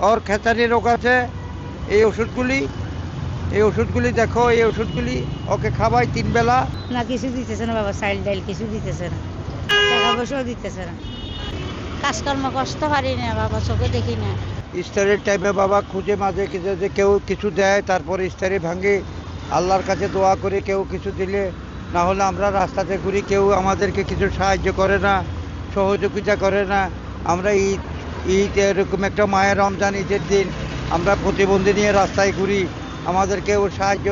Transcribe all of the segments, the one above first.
ওর খেতানি রোগ আছে। এই ওষুধগুলি দেখো, এই ওষুধগুলি ওকে খাওয়াই 3 বেলা। না কিছু দিতেছে না বাবা, চাইল ডাইল কিছু দিতেছে না, টাকা পয়সাও দিতেছে না। কাজকর্ম করতে পারি না বাবা, চোখে দেখি না। ইফতারের টাইমে বাবা খুঁজে মাঝে কিছু যে কেউ কিছু দেয়, তারপরে ইফতারি ভাঙে, আল্লাহর কাছে দোয়া করে কেউ কিছু দিলে। না হলে আমরা রাস্তাতে ঘুরি, কেউ আমাদেরকে কিছু সাহায্য করে না, সহযোগিতা করে না। আমরা ঈদ ঈদ এরকম একটা মায়ের রমজান ঈদের দিন আমরা প্রতিবন্ধী নিয়ে রাস্তায় ঘুরি, আমাদের কেউ সাহায্য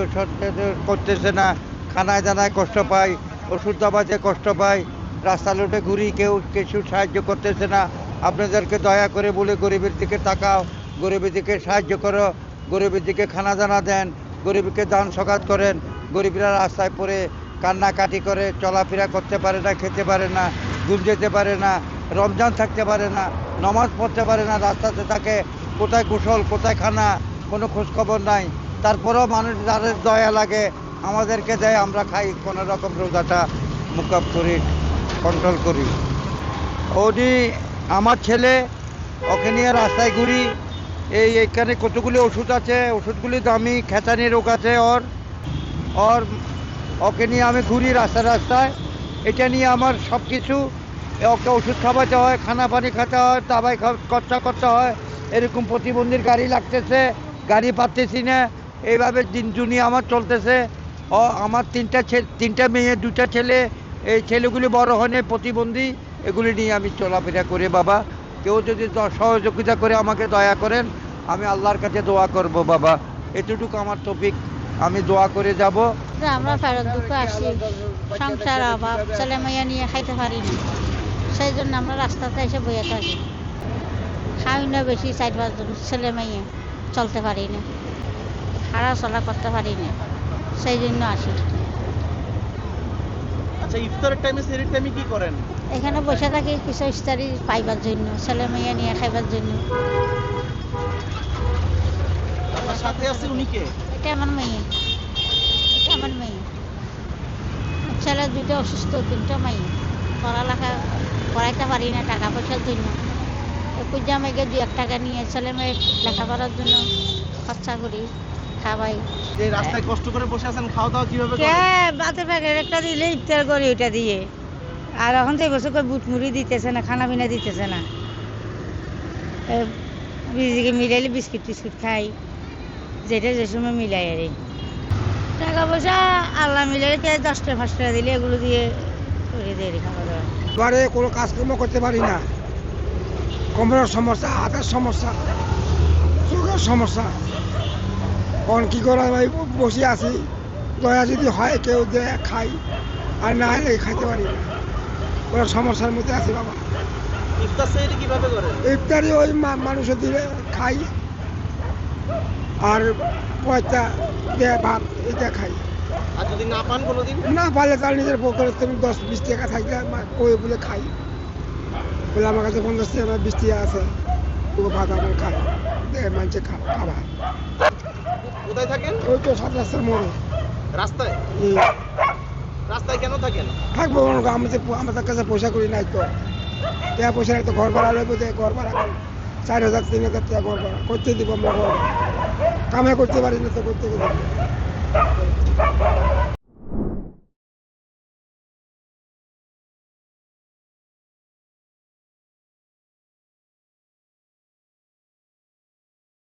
করতেছে না। খানায় দানায় কষ্ট পাই, ওষুধ দাবাতে কষ্ট পাই, রাস্তা লুটে ঘুরি, কেউ কিছু সাহায্য করতেছে না। আপনাদেরকে দয়া করে বলে গরিবের দিকে তাকাও, গরিবের দিকে সাহায্য করো, গরিবের দিকে খানা দানা দেন, গরিবকে দান সকাত করেন। গরিবরা রাস্তায় পড়ে কান্নাকাটি করে, চলাফেরা করতে পারে না, খেতে পারে না, ঘুম যেতে পারে না, রমজান থাকতে পারে না, নমাজ পড়তে পারে না, রাস্তাতে থাকে, কোথায় গোসল কোথায় খানা কোনো খোঁজখবর নাই। তারপরেও মানুষ যাদের দয়া লাগে আমাদেরকে দেয়, আমরা খাই, কোনো রকম রোজাটা মুকাব করি, কন্ট্রোল করি। উনি আমার ছেলে, ওকে নিয়ে রাস্তায় ঘুরি। এইখানে কতগুলি ওষুধ আছে, ওষুধগুলি দামি, খেতানি রোগ আছে ওর ওর ওকে নিয়ে আমি ঘুরি রাস্তায়। এটা নিয়ে আমার সব কিছু, ওকে ওষুধ খাওয়াতে হয়, খানা পানি খেতে হয়, দাবাই খরচা করতে হয়। এরকম প্রতিবন্ধীর গাড়ি লাগতেছে, গাড়ি পাচ্তেছি না, এইভাবে দিন দুনিয়া আমার চলতেছে। আমার তিনটা মেয়ে, 2টা ছেলে। এই ছেলেগুলি বড় হনে প্রতিবন্ধী, এগুলি নিয়ে আমি চলাফেরা করি বাবা। কেউ যদি সহযোগিতা করে আমাকে দয়া করেন, আমি আল্লাহর কাছে দোয়া করব বাবা। এতটুকু আমার তৌফিক, আমি দোয়া করে যাব। আমরা ফেরত দুঃখ আসি, সংসার অভাব, ছেলে মেয়ে নিয়ে খাইতে পারি না, সেই জন্য আমরা রাস্তাতে এসে বয়ে থাকি। খাই না বেশি, 4-5 জন ছেলে মেয়ে, চলতে পারি না, হাঁটা চলা করতে পারি না, সেই জন্য আসি। আচ্ছা, ইফতারের টাইমে সেহরির টাইমে কি করেন? এখানে বসে থাকি কিছু ইফতারি পাইবার জন্য, ছেলে মেয়ে নিয়ে খাইবার জন্য। আপনার সাথে আছে উনি কে? এটা আমার মেয়ে, এটা আমার মেয়ে। ছেলে 2টা অসুস্থ, 3টা মেয়ে, পড়ালেখা করাইতে পারি না টাকা পয়সার জন্য। পূজা মেঘে 2-1 টাকা নিয়ে ছেলে মেয়ে লেখাপড়ার জন্য খরচা করি, খাওয়াই। যে রাস্তায় কষ্ট করে বসে আছেন, খাওয়া দাওয়া কিভাবে করেন? ভাতের প্যাকেট একটা দিলে ইফতার করি ওইটা দিয়ে। আর এখন তো বছর করে বুট মুড়ি দিতেছে না, খানা পিনা দিতেছে না। বিজিকে মিলাইলে বিস্কিট টিস্কিট খাই, যেটা যে সময় মিলাই আর টাকা পয়সা আল্লাহ মিলাইলে 10-5 টাকা দিলে এগুলো দিয়ে করে দিয়ে খাওয়া দাওয়া। এবারে কোনো কাজকর্ম করতে পারি না, কোমরের সমস্যা, হাতের সমস্যা, চোখের সমস্যা। কোন কী করে ভাই বসে আছি, দয়া যদি হয় কেউ দেয় খাই, আর না হলে খাইতে পারি না, কোনো সমস্যার মধ্যে আছি বাবা। ইফতার সেহরি কিভাবে করেন? ইফতারি ওই মানুষের দিলে খাই, আর পয়সা দেয় ভাত, এটা খাই। আর যদি না পান কোনোদিন? না পারলে তার নিজের পকেটে তুমি 10-20 টাকা থাকলে ওই বলে খাই, বলে আমার কাছে 50 টাকা 20 টাকা আছে, ওকে ভাত আমার খাই, দেয় মানুষে খাবার। কোথায় থাকেন? ওই তো 7 রাস্তার মোড়ে। রাস্তায়? রাস্তায় কেন থাকেন? থাকবো, আমাদের কাছে পয়সা করি নাই তো, টাকা পয়সা তো ঘর ভাড়া লাগবে, ঘর ভাড়া 4,000-3,000 টাকা ঘর ভাড়া করতে দিব আমরা, ঘর কামে করতে পারি না তো করতে গেলে।